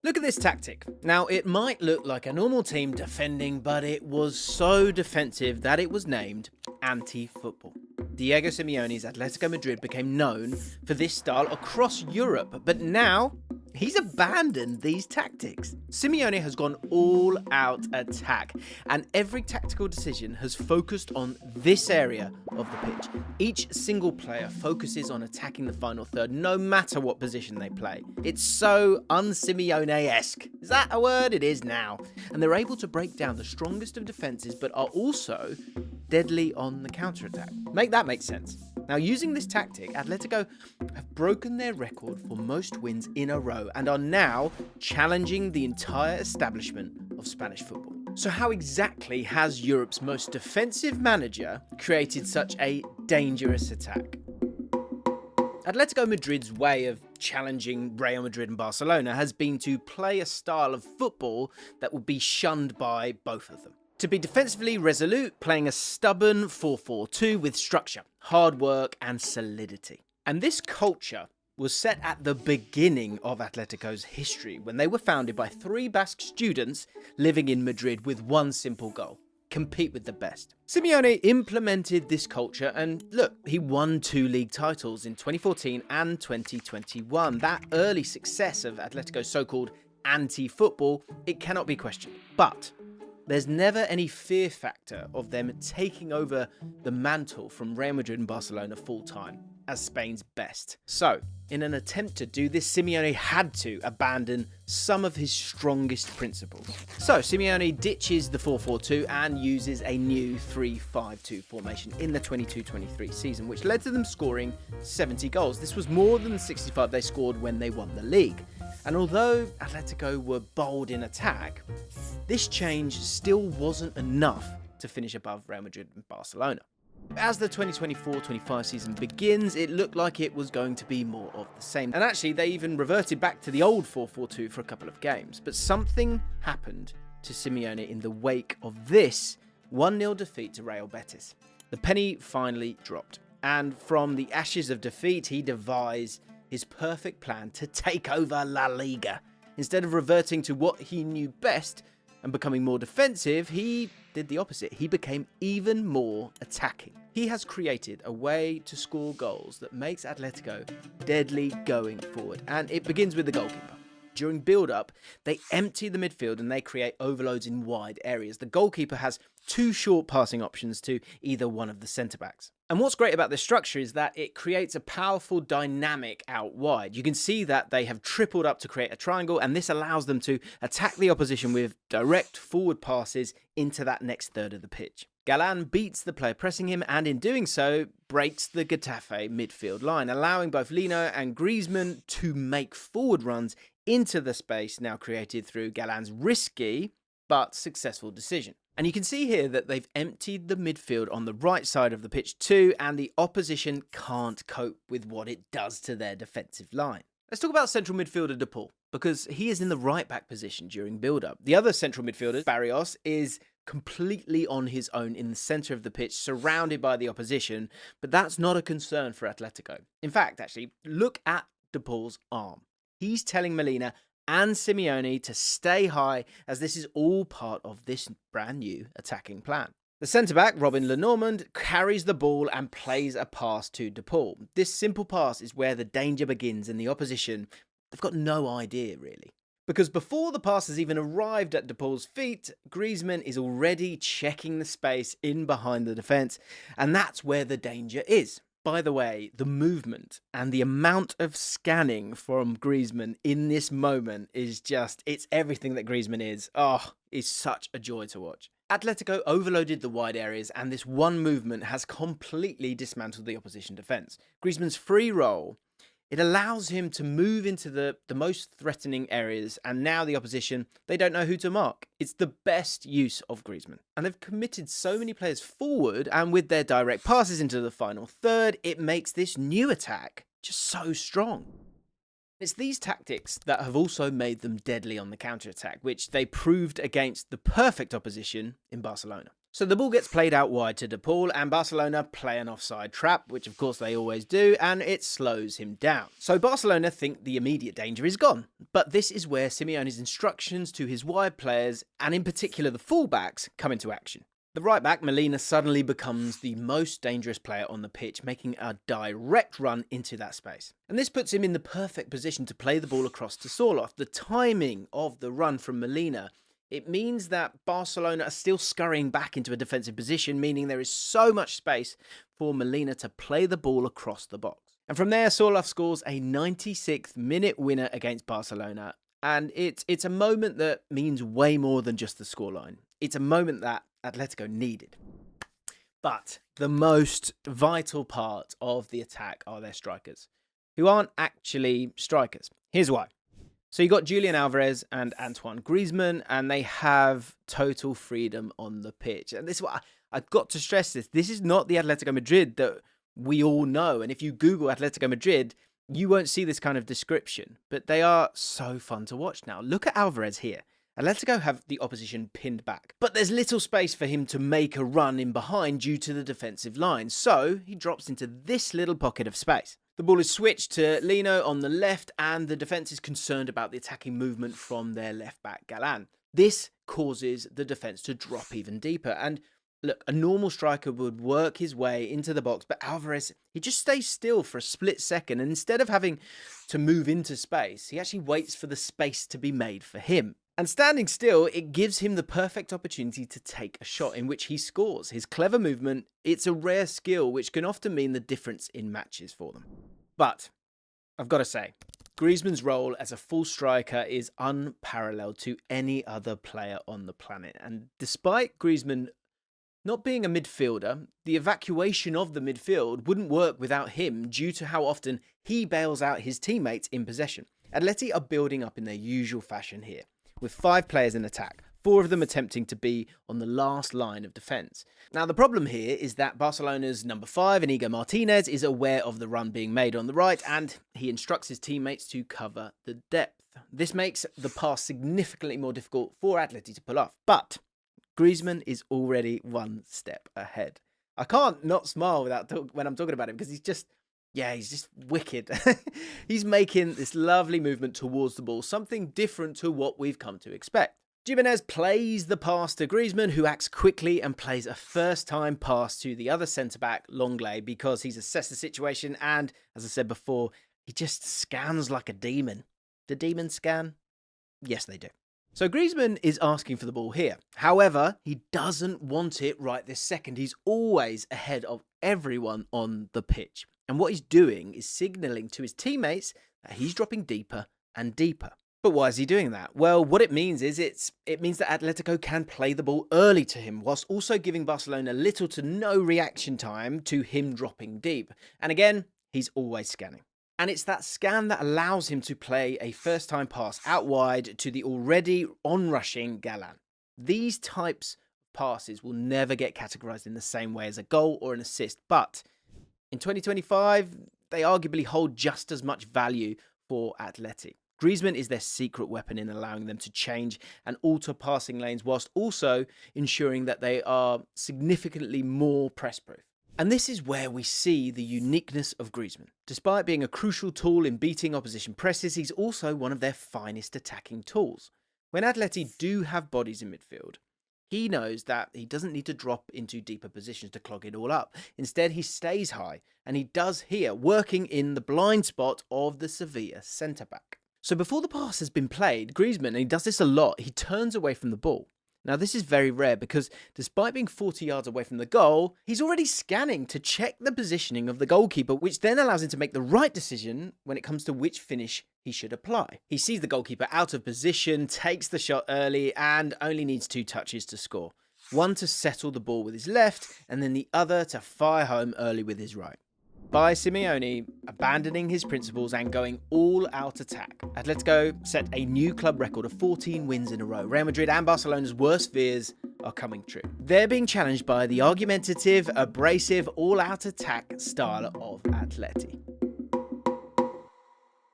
Look at this tactic. Now, it might look like a normal team defending, but it was so defensive that it was named anti-football. Diego Simeone's Atletico Madrid became known for this style across Europe, but now he's abandoned these tactics. Simeone has gone all-out attack, and every tactical decision has focused on this area of the pitch. Each single player focuses on attacking the final third, no matter what position they play. It's so un-Simeone-esque. Is that a word? It is now. And they're able to break down the strongest of defences, but are also deadly on the counter-attack. Make that make sense. Now, using this tactic, Atletico have broken their record for most wins in a row and are now challenging the entire establishment of Spanish football. So how exactly has Europe's most defensive manager created such a dangerous attack? Atletico Madrid's way of challenging Real Madrid and Barcelona has been to play a style of football that will be shunned by both of them. To be defensively resolute, playing a stubborn 4-4-2 with structure, hard work and solidity. And this culture was set at the beginning of Atletico's history when they were founded by 3 Basque students living in Madrid with one simple goal: compete with the best. Simeone implemented this culture and look, he won 2 league titles in 2014 and 2021. That early success of Atletico's so-called anti-football, it cannot be questioned. But there's never any fear factor of them taking over the mantle from Real Madrid and Barcelona full-time as Spain's best. So, in an attempt to do this, Simeone had to abandon some of his strongest principles. So, Simeone ditches the 4-4-2 and uses a new 3-5-2 formation in the 22-23 season, which led to them scoring 70 goals. This was more than the 65 they scored when they won the league. And although Atletico were bold in attack, this change still wasn't enough to finish above Real Madrid and Barcelona. As the 2024-25 season begins, it looked like it was going to be more of the same. And actually, they even reverted back to the old 4-4-2 for a couple of games. But something happened to Simeone in the wake of this 1-0 defeat to Real Betis. The penny finally dropped. And from the ashes of defeat, he devised his perfect plan to take over La Liga. Instead of reverting to what he knew best and becoming more defensive, he did the opposite. He became even more attacking. He has created a way to score goals that makes Atletico deadly going forward, and it begins with the goalkeeper. During build-up, they empty the midfield and they create overloads in wide areas. The goalkeeper has 2 short passing options to either one of the centre-backs. And what's great about this structure is that it creates a powerful dynamic out wide. You can see that they have tripled up to create a triangle, and this allows them to attack the opposition with direct forward passes into that next third of the pitch. Galán beats the player pressing him, and in doing so, breaks the Getafe midfield line, allowing both Lino and Griezmann to make forward runs into the space now created through Galán's risky but successful decision. And you can see here that they've emptied the midfield on the right side of the pitch too, and the opposition can't cope with what it does to their defensive line. Let's talk about central midfielder De Paul, because he is in the right back position during build-up. The other central midfielder, Barrios, is completely on his own in the centre of the pitch, surrounded by the opposition, but that's not a concern for Atletico. In fact, actually, look at De Paul's arm. He's telling Molina and Simeone to stay high, as this is all part of this brand new attacking plan. The centre-back, Robin Lenormand, carries the ball and plays a pass to De Paul. This simple pass is where the danger begins, and the opposition, they've got no idea really. Because before the pass has even arrived at De Paul's feet, Griezmann is already checking the space in behind the defence, and that's where the danger is. By the way, the movement and the amount of scanning from Griezmann in this moment is just, it's everything that Griezmann is. Oh, it's such a joy to watch. Atletico overloaded the wide areas, and this one movement has completely dismantled the opposition defence. Griezmann's free roll, it allows him to move into the most threatening areas, and now the opposition, they don't know who to mark. It's the best use of Griezmann. And they've committed so many players forward, and with their direct passes into the final third, it makes this new attack just so strong. It's these tactics that have also made them deadly on the counter-attack, which they proved against the perfect opposition in Barcelona. So the ball gets played out wide to De Paul, and Barcelona play an offside trap, which of course they always do, and it slows him down. So Barcelona think the immediate danger is gone. But this is where Simeone's instructions to his wide players, and in particular the fullbacks, come into action. The right back, Molina, suddenly becomes the most dangerous player on the pitch, making a direct run into that space. And this puts him in the perfect position to play the ball across to Sorloth. The timing of the run from Molina, it means that Barcelona are still scurrying back into a defensive position, meaning there is so much space for Molina to play the ball across the box. And from there, Sorloth scores a 96th minute winner against Barcelona. And it's a moment that means way more than just the scoreline. It's a moment that Atletico needed. But the most vital part of the attack are their strikers, who aren't actually strikers. Here's why. So you got Julian Alvarez and Antoine Griezmann, and they have total freedom on the pitch. And this is what I've got to stress this. This is not the Atletico Madrid that we all know. And if you Google Atletico Madrid, you won't see this kind of description. But they are so fun to watch now. Look at Alvarez here. Atletico have the opposition pinned back, but there's little space for him to make a run in behind due to the defensive line. So he drops into this little pocket of space. The ball is switched to Lino on the left, and the defence is concerned about the attacking movement from their left back, Galán. This causes the defence to drop even deeper. And look, a normal striker would work his way into the box, but Alvarez, he just stays still for a split second. And instead of having to move into space, he actually waits for the space to be made for him. And standing still, it gives him the perfect opportunity to take a shot in which he scores. His clever movement, it's a rare skill which can often mean the difference in matches for them. But I've got to say, Griezmann's role as a full striker is unparalleled to any other player on the planet. And despite Griezmann not being a midfielder, the evacuation of the midfield wouldn't work without him due to how often he bails out his teammates in possession. Atleti are building up in their usual fashion here, with 5 players in attack, 4 of them attempting to be on the last line of defence. Now, the problem here is that Barcelona's number 5, Inigo Martinez, is aware of the run being made on the right, and he instructs his teammates to cover the depth. This makes the pass significantly more difficult for Atleti to pull off, but Griezmann is already one step ahead. I can't not smile when I'm talking about him, because he's just wicked. He's making this lovely movement towards the ball, something different to what we've come to expect. Jimenez plays the pass to Griezmann, who acts quickly and plays a first-time pass to the other centre-back, Longley, because he's assessed the situation and, as I said before, he just scans like a demon. Do demons scan? Yes, they do. So Griezmann is asking for the ball here. However, he doesn't want it right this second. He's always ahead of everyone on the pitch. And what he's doing is signalling to his teammates that he's dropping deeper and deeper. But why is he doing that? Well, what it means is it means that Atletico can play the ball early to him, whilst also giving Barcelona little to no reaction time to him dropping deep. And again, he's always scanning. And it's that scan that allows him to play a first-time pass out wide to the already on-rushing Galán. These types of passes will never get categorised in the same way as a goal or an assist, but in 2025, they arguably hold just as much value for Atleti. Griezmann is their secret weapon in allowing them to change and alter passing lanes, whilst also ensuring that they are significantly more press-proof. And this is where we see the uniqueness of Griezmann. Despite being a crucial tool in beating opposition presses, he's also one of their finest attacking tools. When Atleti do have bodies in midfield, he knows that he doesn't need to drop into deeper positions to clog it all up. Instead, he stays high, and he does here, working in the blind spot of the Sevilla centre-back. So before the pass has been played, Griezmann, and he does this a lot, he turns away from the ball. Now, this is very rare because despite being 40 yards away from the goal, he's already scanning to check the positioning of the goalkeeper, which then allows him to make the right decision when it comes to which finish he should apply. He sees the goalkeeper out of position, takes the shot early, and only needs 2 touches to score. One to settle the ball with his left, and then the other to fire home early with his right. By Simeone abandoning his principles and going all-out attack, Atletico set a new club record of 14 wins in a row. Real Madrid and Barcelona's worst fears are coming true. They're being challenged by the argumentative, abrasive, all-out attack style of Atleti.